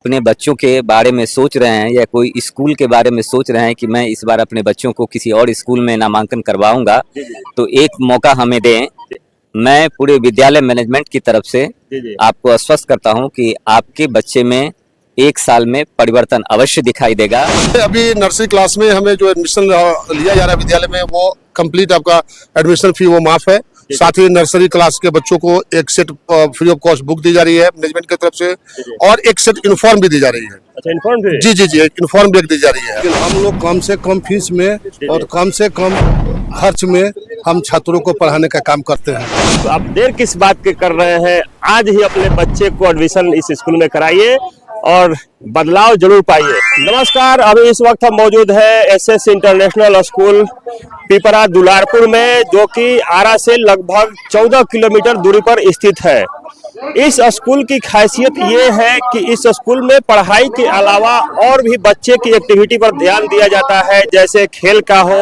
अपने बच्चों के बारे में सोच रहे हैं या कोई स्कूल के बारे में सोच रहे हैं कि मैं इस बार अपने बच्चों को किसी और स्कूल में नामांकन करवाऊंगा, तो एक मौका हमें दें। मैं पूरे विद्यालय मैनेजमेंट की तरफ से आपको आश्वस्त करता हूं कि आपके बच्चे में 1 साल में परिवर्तन अवश्य दिखाई देगा। अभी नर्सरी क्लास में हमें जो एडमिशन लिया जा रहा है विद्यालय में, वो कंप्लीट आपका एडमिशन फी वो माफ है। साथ ही नर्सरी क्लास के बच्चों को एक set free of cost book दी जा रही है मैनेजमेंट की तरफ से, और एक सेट यूनिफॉर्म भी दी जा रही है। अच्छा, यूनिफॉर्म भी? जी जी जी, एक यूनिफॉर्म भी दी जा रही है। हम लोग कम से कम फीस में और कम से कम खर्च में हम छात्रों को पढ़ाने का काम करते हैं। तो आप देर किस बात के कर रहे हैं? आज ही अपने बच्चे को एडमिशन इस स्कूल में कराइए और बदलाव जरूर पाइए। नमस्कार, अभी इस वक्त हम मौजूद है SS international school Pipra Dularpur में, जो कि आरा से लगभग 14 किलोमीटर दूरी पर स्थित है। इस स्कूल की खासियत ये है कि इस स्कूल में पढ़ाई के अलावा और भी बच्चे की एक्टिविटी पर ध्यान दिया जाता है, जैसे खेल का हो,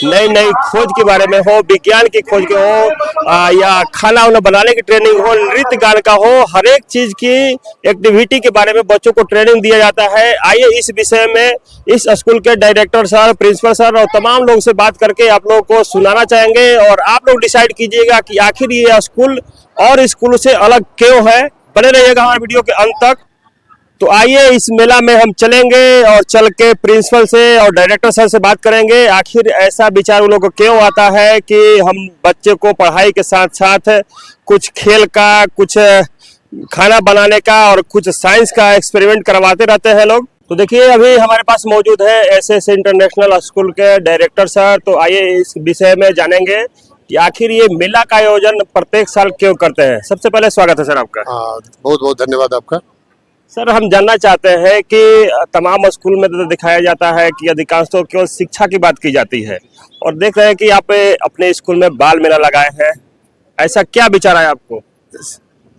नई नई खोज के बारे में हो, विज्ञान की खोज के हो, या खाना वाना बनाने की ट्रेनिंग हो, नृत्य गान का हो, हर एक चीज की एक्टिविटी के बारे में बच्चों को ट्रेनिंग दिया जाता है। आइए इस विषय में इस स्कूल के डायरेक्टर सर, प्रिंसिपल सर और तमाम लोगों से बात करके आप लोगों को सुनाना चाहेंगे, और आप लोग डिसाइड कीजिएगा कि आखिर ये स्कूल और स्कूल से अलग क्यों है। बने रहिएगा हमारे वीडियो के अंत तक। तो आइए इस मेला में हम चलेंगे और चल के प्रिंसिपल से और डायरेक्टर सर से बात करेंगे, आखिर ऐसा विचार उन लोगों को क्यों आता है कि हम बच्चे को पढ़ाई के साथ साथ कुछ खेल का, कुछ खाना बनाने का और कुछ साइंस का एक्सपेरिमेंट करवाते रहते हैं लोग। तो देखिए, अभी हमारे पास मौजूद है एसएस इंटरनेशनल स्कूल के डायरेक्टर सर। तो आइए इस विषय में जानेंगे कि आखिर ये मेला का आयोजन प्रत्येक साल क्यों करते हैं। सबसे पहले स्वागत है सर आपका। बहुत बहुत धन्यवाद आपका। सर, हम जानना चाहते हैं कि तमाम स्कूल में तो दिखाया जाता है कि अधिकांश तो केवल शिक्षा की बात की जाती है, और देख रहे हैं कि आप अपने स्कूल में बाल मेला लगाए हैं, ऐसा क्या विचार है आपको?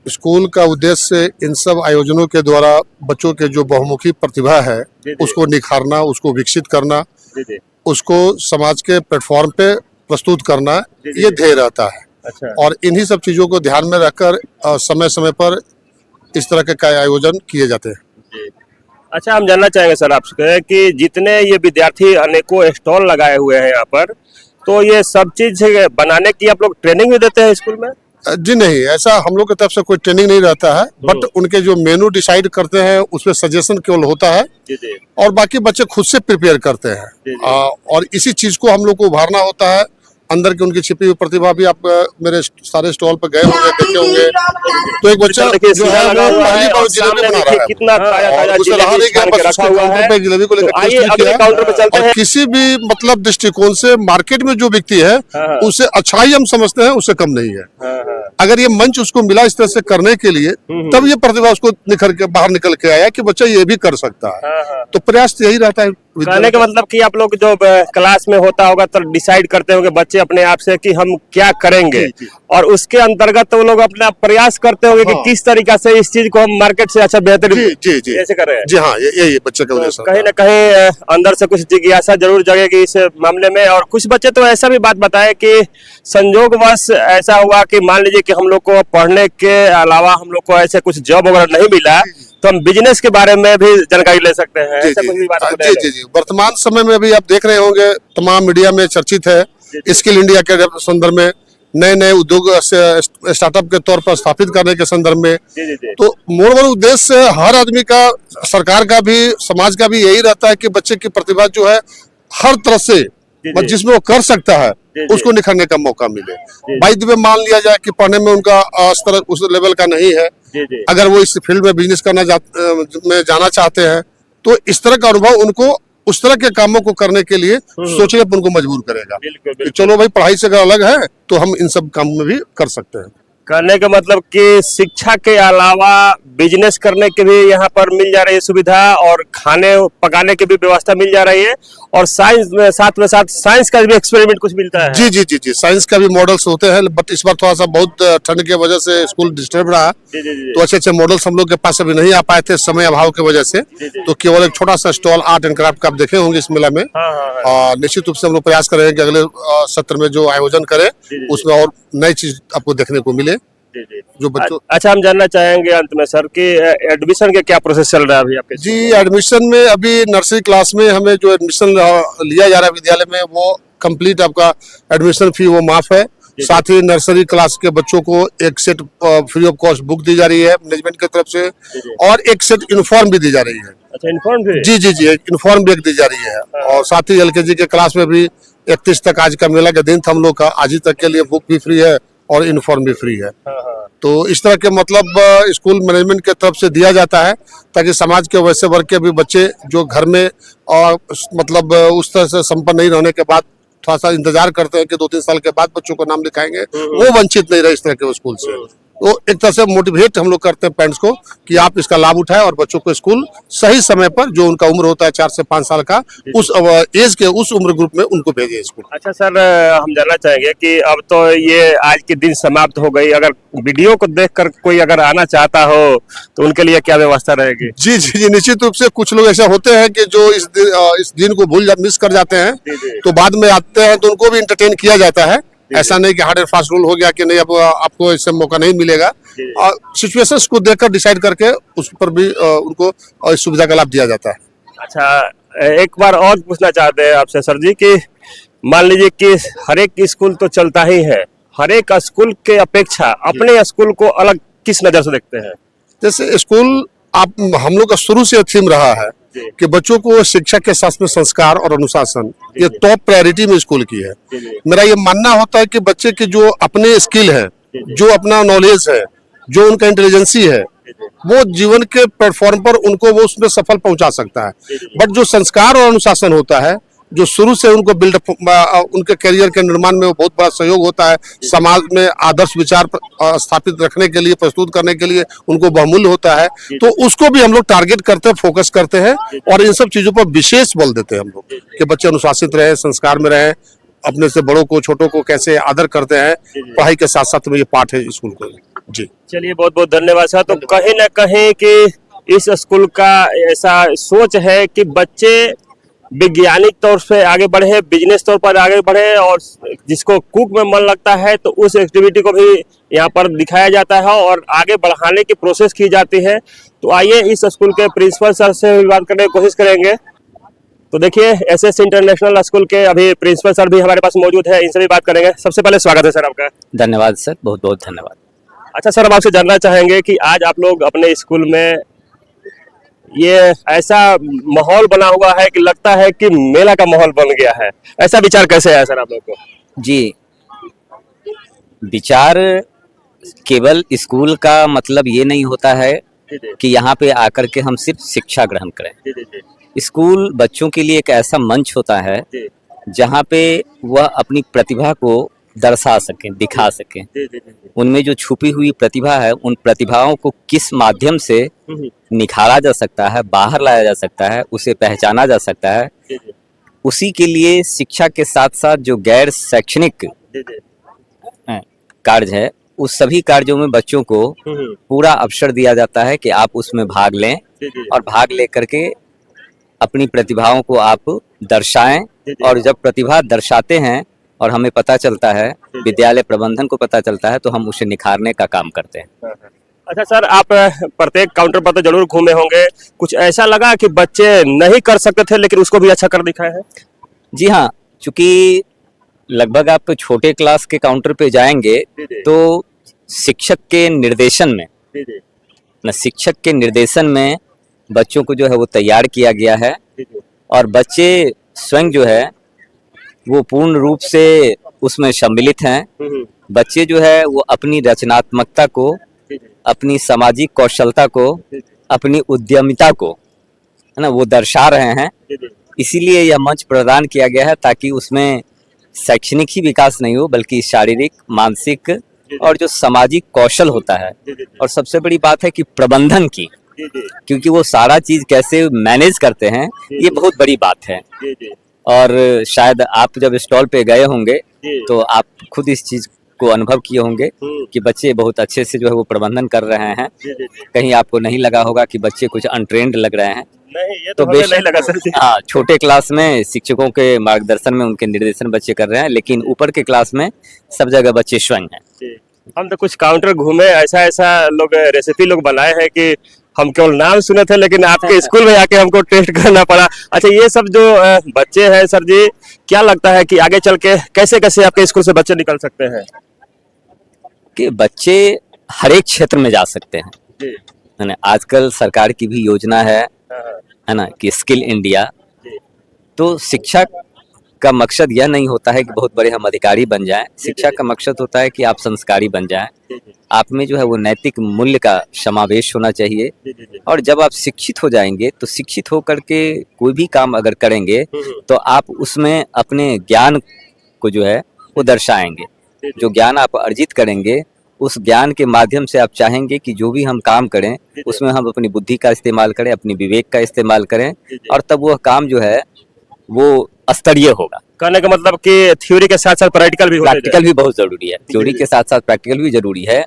स्कूल का उद्देश्य इन सब आयोजनों के द्वारा बच्चों के जो बहुमुखी प्रतिभा है उसको निखारना, उसको विकसित करना, उसको समाज के प्लेटफॉर्म पे प्रस्तुत करना, ये ध्येय रहता है। अच्छा। और इन्हीं सब चीजों को ध्यान में रखकर समय समय पर इस तरह के आयोजन किए जाते हैं। अच्छा, हम जानना चाहेंगे सर आपसे कि जितने ये विद्यार्थी अनेकों स्टॉल लगाए हुए हैं यहाँ पर, तो ये सब चीज बनाने की आप लोग ट्रेनिंग भी देते हैं स्कूल में? जी नहीं, ऐसा हम लोग की तरफ से कोई ट्रेनिंग नहीं रहता है, बट उनके जो मेनू डिसाइड करते हैं उसमें सजेशन केवल होता है, और बाकी बच्चे खुद से प्रिपेयर करते हैं। और इसी चीज को हम लोग को उभारना होता है। अंदर की उनकी छिपी हुई प्रतिभा भी आप मेरे सारे स्टॉल पर गए होंगे, देखे होंगे। तो एक बच्चा जो है वो पहली बार जलेबी बना रहा है, कितना ताजा उसे रहा नहीं गया, बस उसके काउंटर पे जलेबी को लेकर टेस्ट किया। और किसी भी मतलब दृष्टिकोण से मार्केट में जो बिकती है उसे अच्छाई हम समझते हैं, उससे कम नहीं है। अगर ये मंच उसको मिला इस तरह से करने के लिए, तब ये प्रतिभा उसको निखर के बाहर निकल के आया कि बच्चा ये भी कर सकता है। तो प्रयास यही रहता है। कहने का मतलब कि आप लोग जो क्लास में होता होगा तो डिसाइड करते होंगे बच्चे अपने आप से कि हम क्या करेंगे, और उसके अंतर्गत वो लोग अपना प्रयास करते होंगे कि किस तरीका से इस चीज को हम मार्केट से अच्छा बेहतर ऐसे कर रहे हैं। जी हाँ, यही बच्चे का उद्देश्य। कहीं ना कहीं अंदर से कुछ जिज्ञासा जरूर जगेगी इस मामले में। और कुछ बच्चे तो ऐसा भी बात बताए कि संजोगवश ऐसा हुआ कि मान लीजिए कि हम लोग को पढ़ने के अलावा हम लोग को ऐसे कुछ जॉब वगैरह नहीं मिला, तो हम बिजनेस के बारे में भी जानकारी ले सकते हैं। ऐसा कुछ भी बात जी। वर्तमान समय में अभी आप देख रहे होंगे, तमाम मीडिया में चर्चित है स्किल इंडिया के संदर्भ में, नए नए उद्योग स्टार्टअप के तौर पर स्थापित करने के संदर्भ में। तो मूल उद्देश्य हर आदमी का, सरकार का भी, समाज का भी यही रहता है कि बच्चे की प्रतिभा जो है हर तरह से जिसमें वो कर सकता है उसको निखरने का मौका मिले। बाई द वे मान लिया जाए कि पढ़ने में उनका स्तर उस लेवल का नहीं है, अगर वो इस फील्ड में बिजनेस करना में जाना चाहते हैं, तो इस तरह का अनुभव उनको उस तरह के कामों को करने के लिए सोचने पर उनको मजबूर करेगा। कि चलो भाई, पढ़ाई से अगर अलग है तो हम इन सब कामों में भी कर सकते हैं। करने का मतलब कि शिक्षा के अलावा बिजनेस करने की भी यहाँ पर मिल जा रही है सुविधा, और खाने पकाने की भी व्यवस्था मिल जा रही है, और साइंस में साथ साइंस का भी एक्सपेरिमेंट कुछ मिलता है। जी, साइंस का भी मॉडल्स होते हैं, बट इस बार थोड़ा सा बहुत ठंड की वजह से स्कूल डिस्टर्ब रहा, तो अच्छे मॉडल्स हम लोग के पास अभी नहीं आ पाए थे समय अभाव की वजह से। तो केवल एक छोटा सा स्टॉल आर्ट एंड क्राफ्ट का आप देखे होंगे इस मेला में। और निश्चित रूप से हम लोग प्रयास करेंगे कि अगले सत्र में जो आयोजन करें उसमें और नई चीज आपको देखने को मिले। जी जी जो बच्चों। अच्छा, हम जानना चाहेंगे अंत में सर कि एडमिशन के क्या प्रोसेस चल रहा है अभी आपके? जी, एडमिशन में अभी नर्सरी क्लास में हमें जो एडमिशन लिया जा रहा है विद्यालय में, वो कंप्लीट आपका एडमिशन फी वो माफ है। साथ ही नर्सरी क्लास के बच्चों को एक set free of cost book दी जा रही है मैनेजमेंट की तरफ से, और एक सेट यूनिफॉर्म भी दी जा रही है। अच्छा, इन्फॉर्म भी? जी जी जी, एक यूनिफॉर्म बैग दी जा रही है। और साथ ही एलकेजी के क्लास में भी 31 तक आज का मेला का दिन था हम लोग का, आज ही तक के लिए बुक भी फ्री है और यूनिफॉर्म भी फ्री है। तो इस तरह के मतलब स्कूल मैनेजमेंट की तरफ से दिया जाता है, ताकि समाज के वैसे वर्ग के भी बच्चे जो घर में और मतलब उस तरह से संपन्न नहीं रहने के बाद थोड़ा सा इंतजार करते हैं कि 2-3 साल के बाद बच्चों को नाम लिखाएंगे, वो वंचित नहीं रहे इस तरह के स्कूल से। तो एक तरह से मोटिवेट हम लोग करते हैं पेरेंट्स को कि आप इसका लाभ उठाएं और बच्चों को स्कूल सही समय पर, जो उनका उम्र होता है 4 से 5 साल का, उस एज के उस उम्र ग्रुप में उनको भेजें स्कूल। अच्छा सर, हम जानना चाहेंगे कि अब तो ये आज के दिन समाप्त हो गई, अगर वीडियो को देखकर कोई अगर आना चाहता हो तो उनके लिए क्या व्यवस्था रहेगी? जी जी जी, निश्चित रूप से कुछ लोग ऐसे होते हैं कि जो इस दिन को मिस कर जाते हैं, तो बाद में आते हैं तो उनको भी इंटरटेन किया जाता है। ऐसा नहीं कि हार्ड एंड फास्ट रूल हो गया कि नहीं अब आपको इससे मौका नहीं मिलेगा। सिचुएशंस को देखकर डिसाइड करके उस पर भी उनको इस सुविधा का लाभ दिया जाता है। अच्छा, एक बार और पूछना चाहते हैं आपसे सर जी कि मान लीजिए कि हर एक स्कूल तो चलता ही है, हर एक स्कूल के अपेक्षा अपने स्कूल को अलग किस नजर से देखते हैं? जैसे स्कूल हम लोग का शुरू से थीम रहा है कि बच्चों को शिक्षा के साथ में संस्कार और अनुशासन, ये टॉप प्रायोरिटी में स्कूल की है। मेरा ये मानना होता है कि बच्चे के जो अपने स्किल है, जो अपना नॉलेज है, जो उनका इंटेलिजेंसी है, वो जीवन के प्लेटफॉर्म पर उनको वो उसमें सफल पहुंचा सकता है। बट जो संस्कार और अनुशासन होता है, जो शुरू से उनको बिल्डअप, उनके करियर के निर्माण में वो बहुत बड़ा सहयोग होता है। समाज में आदर्श विचार स्थापित रखने के लिए, प्रस्तुत करने के लिए उनको बहुमूल्य होता है। तो उसको भी हम लोग टारगेट करते हैं, फोकस करते हैं, और इन सब चीजों पर विशेष बल देते हैं हम लोग कि बच्चे अनुशासित रहे, संस्कार में रहे, अपने से बड़ों को, छोटों को कैसे आदर करते हैं। पढ़ाई के साथ साथ में ये पाठ है स्कूल को। जी चलिए, बहुत बहुत धन्यवाद सर। तो कहीं ना कहीं कि इस स्कूल का ऐसा सोच है कि बच्चे वैज्ञानिक तौर से आगे बढ़े, बिजनेस तौर पर आगे बढ़े, और जिसको कुक में मन लगता है तो उस एक्टिविटी को भी यहाँ पर दिखाया जाता है और आगे बढ़ाने की प्रोसेस की जाती है। तो आइए इस स्कूल के प्रिंसिपल सर से बात करने की कोशिश करेंगे। तो देखिए, एसएस इंटरनेशनल स्कूल के अभी प्रिंसिपल सर भी हमारे पास मौजूद है, इनसे भी बात करेंगे। सबसे पहले स्वागत है सर आपका। धन्यवाद सर, बहुत बहुत धन्यवाद। अच्छा सर, हम आपसे जानना चाहेंगे कि आज आप लोग अपने स्कूल में ये ऐसा माहौल बना हुआ है कि लगता है कि मेला का माहौल बन गया है, ऐसा विचार कैसे आया सर आप लोग को? जी, विचार केवल स्कूल का मतलब ये नहीं होता है कि यहाँ पे आकर के हम सिर्फ शिक्षा ग्रहण करें। स्कूल बच्चों के लिए एक ऐसा मंच होता है जहाँ पे वह अपनी प्रतिभा को दर्शा सकें, दिखा सकें। उनमें जो छुपी हुई प्रतिभा है, उन प्रतिभाओं को किस माध्यम से निखारा जा सकता है, बाहर लाया जा सकता है, उसे पहचाना जा सकता है, उसी के लिए शिक्षा के साथ साथ जो गैर शैक्षणिक कार्य है, उस सभी कार्यों में बच्चों को पूरा अवसर दिया जाता है कि आप उसमें भाग लें और भाग लेकर के अपनी प्रतिभाओं को आप दर्शाएं। और जब प्रतिभा दर्शाते हैं और हमें पता चलता है, विद्यालय प्रबंधन को पता चलता है, तो हम उसे निखारने का काम करते हैं। अच्छा सर, आप प्रत्येक काउंटर पर तो जरूर घूमे होंगे, कुछ ऐसा लगा कि बच्चे नहीं कर सकते थे लेकिन उसको भी अच्छा कर दिखाए हैं? जी हाँ, चूंकि लगभग आप छोटे क्लास के काउंटर पे जाएंगे तो शिक्षक के निर्देशन में बच्चों को जो है वो तैयार किया गया है, और बच्चे स्वयं जो है वो पूर्ण रूप से उसमें सम्मिलित हैं। बच्चे जो है वो अपनी रचनात्मकता को, अपनी सामाजिक कौशलता को, अपनी उद्यमिता को, है ना, वो दर्शा रहे हैं। इसीलिए यह मंच प्रदान किया गया है ताकि उसमें शैक्षणिक ही विकास नहीं हो, बल्कि शारीरिक, मानसिक और जो सामाजिक कौशल होता है, और सबसे बड़ी बात है कि प्रबंधन की, क्योंकि वो सारा चीज कैसे मैनेज करते हैं, ये बहुत बड़ी बात है। और शायद आप जब स्टॉल पे गए होंगे तो आप खुद इस चीज को अनुभव किए होंगे कि बच्चे बहुत अच्छे से जो है वो प्रबंधन कर रहे हैं। कहीं आपको नहीं लगा होगा कि बच्चे कुछ अनट्रेंड लग रहे हैं। नहीं, ये तो नहीं लगा सर। हाँ, छोटे क्लास में शिक्षकों के मार्गदर्शन में, उनके निर्देशन बच्चे कर रहे हैं, लेकिन ऊपर के क्लास में सब जगह बच्चे स्वयं हैं। हम तो कुछ काउंटर घूमे, ऐसा ऐसा लोग रेसिपी लोग बनाए हैं कि हम केवल नाम सुने थे, लेकिन आपके स्कूल में आके हमको टेस्ट करना पड़ा। अच्छा, ये सब जो बच्चे हैं सर जी, क्या लगता है कि आगे चल के कैसे कैसे आपके स्कूल से बच्चे निकल सकते हैं? कि बच्चे हर एक क्षेत्र में जा सकते हैं, जी। है ना। आजकल सरकार की भी योजना हाँ, है ना, कि स्किल इंडिया। जी। तो शिक्षा का मकसद यह नहीं होता है कि बहुत बड़े हम अधिकारी बन जाएं। शिक्षा का मकसद होता है कि आप संस्कारी बन जाएं, जी, जी, आप में जो है वो नैतिक मूल्य का समावेश होना चाहिए। जी, जी, जी। और जब आप शिक्षित हो जाएंगे तो शिक्षित होकर के कोई भी काम अगर करेंगे तो आप उसमें अपने ज्ञान को जो है वो दर्शाएंगे। जो ज्ञान आप अर्जित करेंगे उस ज्ञान के माध्यम से आप चाहेंगे कि जो भी हम काम करें उसमें हम अपनी बुद्धि का इस्तेमाल करें, अपनी विवेक का इस्तेमाल करें, और तब वह काम जो है वो स्तरीय होगा। कहने का मतलब कि थ्योरी के साथ साथ प्रैक्टिकल भी होते प्रैक्टिकल भी बहुत जरूरी है, थ्योरी के साथ साथ प्रैक्टिकल भी जरूरी है।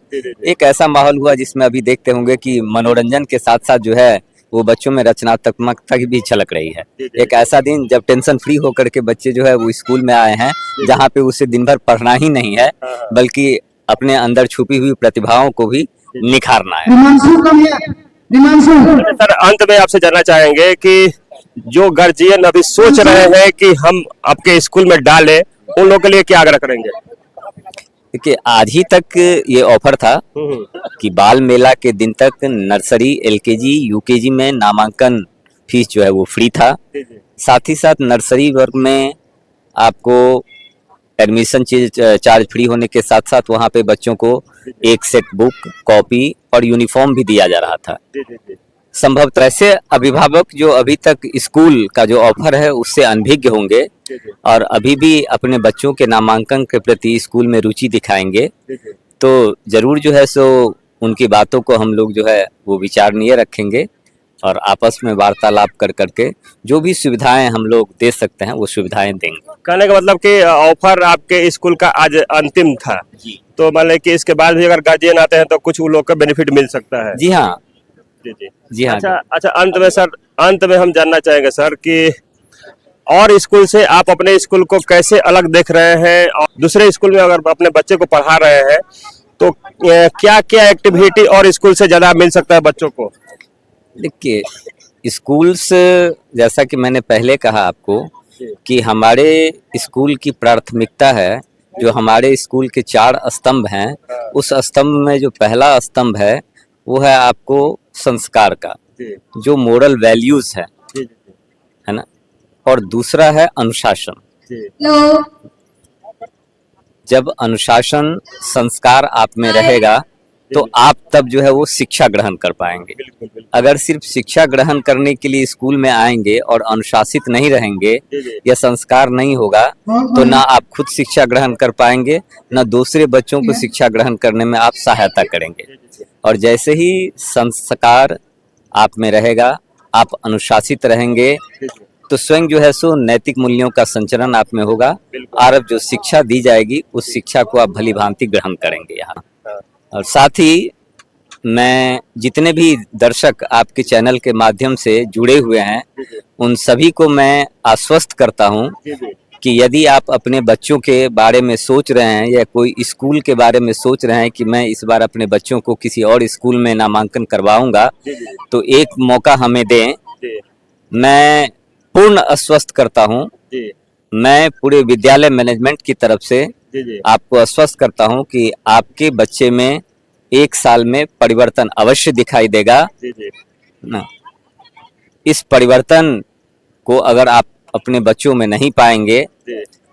एक ऐसा माहौल हुआ जिसमें अभी देखते होंगे कि मनोरंजन के साथ साथ जो है वो बच्चों में रचनात्मकता की भी झलक रही है। एक ऐसा दिन जब टेंशन फ्री होकर के बच्चे जो है वो स्कूल में आए हैं, जहाँ पे उसे दिन भर पढ़ना ही नहीं है बल्कि अपने अंदर छुपी हुई प्रतिभाओं को भी निखारना है। सर, अंत में आपसे जानना चाहेंगे कि जो गार्जियन अभी सोच रहे हैं कि हम आपके स्कूल में डालें, उन लोगों के लिए क्या आग्रह करेंगे? देखिए, आज ही तक ये ऑफर था कि बाल मेला के दिन तक नर्सरी, एलकेजी, यूकेजी में नामांकन फीस जो है वो फ्री था। साथ ही साथ नर्सरी वर्ग में आपको एडमिशन चार्ज फ्री होने के साथ साथ वहाँ पे बच्चों को एक सेट बुक, कॉपी और यूनिफॉर्म भी दिया जा रहा था। संभवतः ऐसे अभिभावक जो अभी तक स्कूल का जो ऑफर है उससे अनभिज्ञ होंगे और अभी भी अपने बच्चों के नामांकन के प्रति स्कूल में रुचि दिखाएंगे, तो जरूर जो है सो उनकी बातों को हम लोग जो है वो विचारणीय रखेंगे और आपस में वार्तालाप कर करके जो भी सुविधाएं हम लोग दे सकते हैं वो सुविधाएं देंगे। कहने का मतलब कि ऑफर आपके स्कूल का आज अंतिम था, तो मान लें कि इसके बाद भी अगर गार्जियन आते हैं तो कुछ उन लोग का बेनिफिट मिल सकता है। जी हाँ, जी जी जी हाँ। अच्छा, अंत में सर, अंत में हम जानना चाहेंगे सर कि और स्कूल से आप अपने स्कूल को कैसे अलग देख रहे हैं, और दूसरे स्कूल में अगर अपने बच्चे को पढ़ा रहे हैं तो क्या क्या एक्टिविटी और स्कूल से ज्यादा मिल सकता है बच्चों को? देखिए, स्कूल से जैसा कि मैंने पहले कहा आपको कि हमारे स्कूल की प्राथमिकता है, जो हमारे स्कूल के 4 स्तंभ हैं, उस स्तंभ में जो पहला स्तंभ है वो है आपको संस्कार का, जो मोरल वैल्यूज है ना, और दूसरा है अनुशासन। जब अनुशासन, संस्कार आप में रहेगा तो आप तब जो है वो शिक्षा ग्रहण कर पाएंगे। अगर सिर्फ शिक्षा ग्रहण करने के लिए स्कूल में आएंगे और अनुशासित नहीं रहेंगे या संस्कार नहीं होगा तो ना आप खुद शिक्षा ग्रहण कर पाएंगे, ना दूसरे बच्चों को शिक्षा ग्रहण करने में आप सहायता करेंगे। और जैसे ही संस्कार आप में रहेगा, आप अनुशासित रहेंगे, तो स्वयं जो है सो नैतिक मूल्यों का संचरण आप में होगा और अब जो शिक्षा दी जाएगी उस शिक्षा को आप भली भांति ग्रहण करेंगे यहाँ। और साथ ही मैं जितने भी दर्शक आपके चैनल के माध्यम से जुड़े हुए हैं उन सभी को मैं आश्वस्त करता हूँ कि यदि आप अपने बच्चों के बारे में सोच रहे हैं या कोई स्कूल के बारे में सोच रहे हैं कि मैं इस बार अपने बच्चों को किसी और स्कूल में नामांकन करवाऊंगा, तो एक मौका हमें दें। मैं पूर्ण आश्वस्त करता हूं, मैं पूरे विद्यालय मैनेजमेंट की तरफ से आपको आश्वस्त करता हूं कि आपके बच्चे में 1 साल में परिवर्तन अवश्य दिखाई देगा ना। इस परिवर्तन को अगर आप अपने बच्चों में नहीं पाएंगे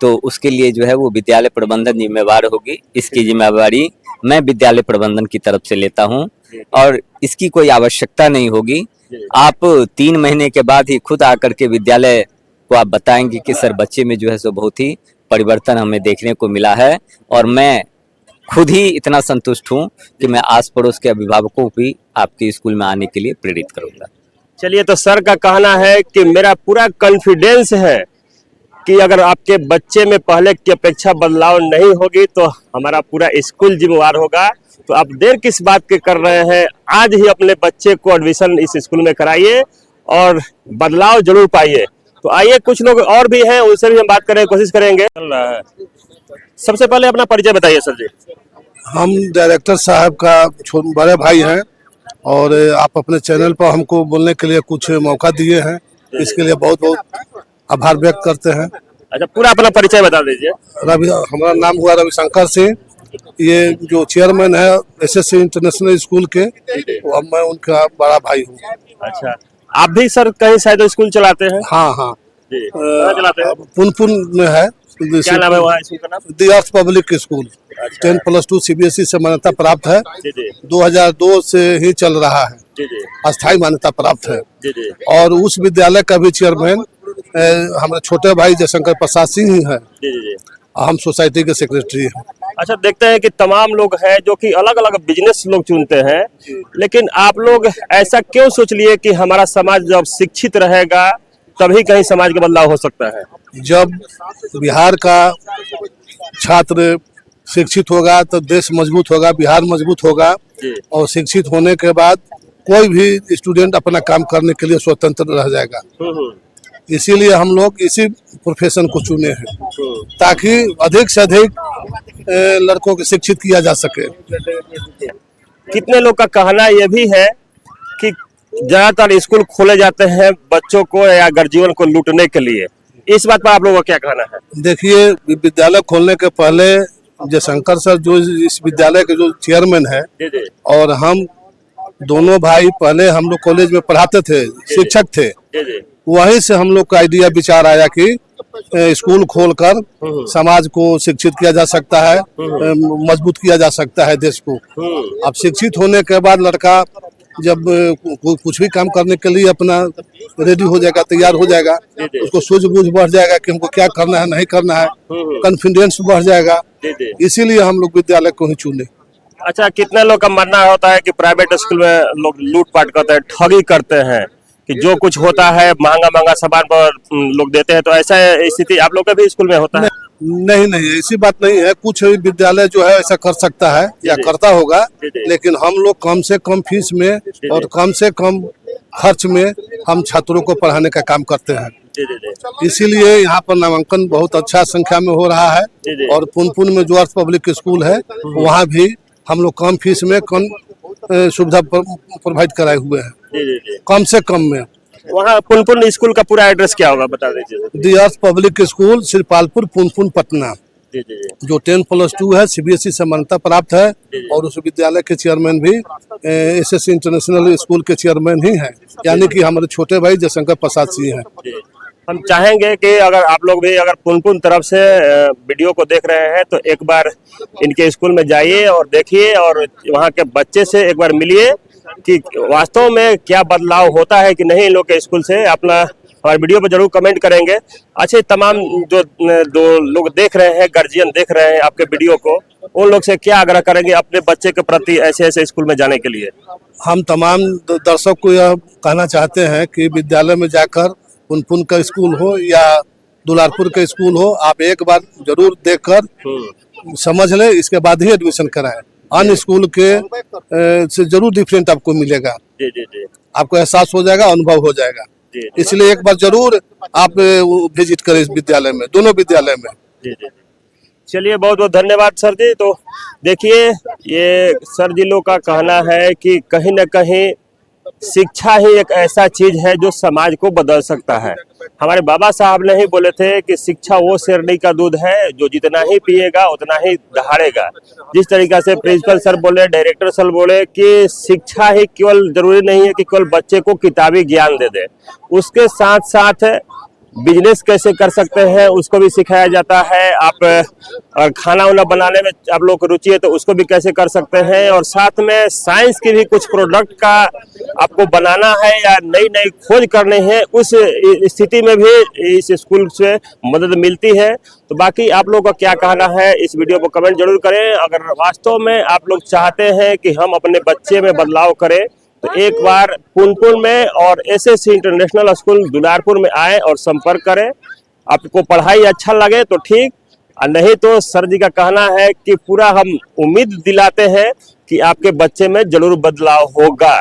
तो उसके लिए जो है वो विद्यालय प्रबंधन जिम्मेवार होगी। इसकी जिम्मेवारी मैं विद्यालय प्रबंधन की तरफ से लेता हूं और इसकी कोई आवश्यकता नहीं होगी। आप 3 महीने के बाद ही खुद आकर के विद्यालय को आप बताएंगे कि सर बच्चे में जो है सो बहुत ही परिवर्तन हमें देखने को मिला है, और मैं खुद ही इतना संतुष्ट हूं कि मैं आस पड़ोस के अभिभावकों को भी आपके स्कूल में आने के लिए प्रेरित करूंगा। चलिए, तो सर का कहना है कि मेरा पूरा कॉन्फिडेंस है कि अगर आपके बच्चे में पहले की अपेक्षा बदलाव नहीं होगी तो हमारा पूरा स्कूल जिम्मेवार होगा। तो आप देर किस बात के कर रहे हैं, आज ही अपने बच्चे को एडमिशन इस स्कूल में कराइए और बदलाव जरूर पाइए। तो आइए, कुछ लोग और भी हैं, उनसे भी हम बात करने की कोशिश करेंगे। सबसे पहले अपना परिचय बताइए सर जी। हम डायरेक्टर साहब का बड़े भाई हैं और आप अपने चैनल पर हमको बोलने के लिए कुछ मौका दिए हैं, इसके लिए बहुत बहुत आभार व्यक्त करते हैं। अच्छा, पूरा अपना परिचय बता दीजिए। हमारा नाम हुआ रविशंकर सिंह, ये जो चेयरमैन है एसएससी इंटरनेशनल स्कूल के, और मैं उनका बड़ा भाई हूँ। अच्छा, आप भी सर कहीं शायद स्कूल चलाते हैं? हाँ हाँ जी, कहाँ चलाते हैं? पुनपुन में है। क्या नाम है वहाँ स्कूल का नाम? दी अर्थ पब्लिक स्कूल। 10+2 CBSE से मान्यता प्राप्त है। जी जी 2002 से ही चल रहा है, जी जी अस्थायी मान्यता प्राप्त है। जी जी और उस विद्यालय का भी चेयरमैन हमारे छोटे भाई जयशंकर प्रसाद सिंह ही है। जी जी। हम सोसाइटी के सेक्रेटरी हैं। अच्छा, देखते हैं कि तमाम लोग हैं जो कि अलग अलग बिजनेस लोग चुनते हैं, लेकिन आप लोग ऐसा क्यों सोच लिए कि हमारा समाज जब शिक्षित रहेगा तभी कहीं समाज का बदलाव हो सकता है? जब बिहार का छात्र शिक्षित होगा तो देश मजबूत होगा, बिहार मजबूत होगा। जी। और शिक्षित होने के बाद कोई भी स्टूडेंट अपना काम करने के लिए स्वतंत्र रह जाएगा। इसीलिए हम लोग इसी प्रोफेशन को चुने हैं, ताकि अधिक से अधिक लड़कों को शिक्षित किया जा सके। कितने लोग का कहना यह भी है कि ज्यादातर स्कूल खोले जाते हैं बच्चों को या गर्जीवन को लूटने के लिए, इस बात पर आप लोगों का क्या कहना है? देखिए, विद्यालय खोलने के पहले जयशंकर सर जो इस विद्यालय के जो चेयरमैन है, जी जी और हम दोनों भाई पहले हम लोग कॉलेज में पढ़ाते थे, शिक्षक थे। जी जी वहीं से हम लोग का आइडिया विचार आया कि स्कूल खोलकर समाज को शिक्षित किया जा सकता है, मजबूत किया जा सकता है देश को। अब शिक्षित होने के बाद लड़का जब कुछ भी काम करने के लिए अपना रेडी हो जाएगा, तैयार हो जाएगा, उसको सूझबूझ बढ़ जाएगा कि हमको क्या करना है, नहीं करना है, कॉन्फिडेंस बढ़ जाएगा। इसीलिए हम लोग विद्यालय को ही चुने। अच्छा, कितने लोग का मानना होता है कि प्राइवेट स्कूल में लोग लूटपाट करते हैं, ठगी करते हैं, कि जो कुछ होता है महंगा महंगा सामान पर लोग देते हैं, तो ऐसा स्थिति आप लोग के भी स्कूल में होता है? नहीं नहीं, ऐसी बात नहीं है। कुछ विद्यालय जो है ऐसा कर सकता है या करता होगा, लेकिन हम लोग कम से कम फीस में और कम से कम खर्च में हम छात्रों को पढ़ाने का काम करते हैं। इसीलिए यहाँ पर नामांकन बहुत अच्छा संख्या में हो रहा है। और पुनपुन में जो अर्थ पब्लिक स्कूल है, वहाँ भी हम लोग कम फीस में कम सुविधा प्रोवाइड कराए हुए हैं, कम से कम में। वहाँ पुनपुन स्कूल का पूरा एड्रेस क्या होगा, बता दीजिए। दी अर्थ पब्लिक स्कूल, श्रीपालपुर, पुनपुन, पटना, जो 10+2 है, CBSE से मान्यता प्राप्त है। और उस विद्यालय के चेयरमैन भी एसएससी इंटरनेशनल स्कूल के चेयरमैन ही हैं, यानी कि हमारे छोटे भाई जयशंकर प्रसाद सिंह हैं। हम चाहेंगे कि अगर आप लोग भी अगर पुनपुन तरफ से वीडियो को देख रहे हैं तो एक बार इनके स्कूल में जाइए और देखिए, और वहाँ के बच्चे से एक बार मिलिए कि वास्तव में क्या बदलाव होता है कि नहीं इन लोग के स्कूल से। अपना हमारे वीडियो पर जरूर कमेंट करेंगे। अच्छे, तमाम जो लोग देख रहे हैं, गार्जियन देख रहे हैं आपके वीडियो को, उन लोग से क्या आग्रह करेंगे अपने बच्चे के प्रति ऐसे ऐसे स्कूल में जाने के लिए? हम तमाम दर्शक को यह कहना चाहते हैं कि विद्यालय में जाकर पुनपुन का स्कूल हो या दुलारपुर का स्कूल हो, आप एक बार जरूर देखकर समझ लें, इसके बाद ही एडमिशन कराएं। अन्य स्कूल के से जरूर डिफरेंट आपको मिलेगा। जी जी जी, आपको एहसास हो जाएगा, अनुभव हो जाएगा। इसलिए एक बार जरूर आप विजिट करें इस विद्यालय में, दोनों विद्यालय में। जी जी। चलिए, बहुत बहुत धन्यवाद सर जी। तो देखिए, ये सर जी लोग का कहना है कि कहीं न कहीं शिक्षा ही एक ऐसा चीज है जो समाज को बदल सकता है। हमारे बाबा साहब ने ही बोले थे कि शिक्षा वो शेरनी का दूध है जो जितना ही पिएगा उतना ही दहाड़ेगा। जिस तरीका से प्रिंसिपल सर बोले, डायरेक्टर सर बोले कि शिक्षा ही केवल जरूरी नहीं है कि केवल बच्चे को किताबी ज्ञान दे दे, उसके साथ साथ बिजनेस कैसे कर सकते हैं उसको भी सिखाया जाता है। आप खाना वाना बनाने में आप लोग को रुचि है तो उसको भी कैसे कर सकते हैं, और साथ में साइंस की भी कुछ प्रोडक्ट का आपको बनाना है या नई नई खोज करनी है, उस स्थिति में भी इस स्कूल से मदद मिलती है। तो बाकी आप लोगों का क्या कहना है इस वीडियो को कमेंट जरूर करें। अगर वास्तव में आप लोग चाहते हैं कि हम अपने बच्चे में बदलाव करें तो एक बार पुनपुन में और एसएससी इंटरनेशनल स्कूल दुलारपुर में आए और संपर्क करें। आपको पढ़ाई अच्छा लगे तो ठीक, और नहीं तो सर जी का कहना है कि पूरा हम उम्मीद दिलाते हैं कि आपके बच्चे में जरूर बदलाव होगा।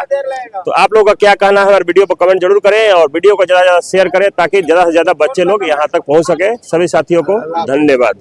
तो आप लोगों का क्या कहना है हमारे वीडियो पर कमेंट जरूर करें और वीडियो को ज़्यादा से ज़्यादा शेयर करें ताकि ज़्यादा से ज़्यादा बच्चे लोग यहाँ तक पहुँच सके। सभी साथियों को धन्यवाद।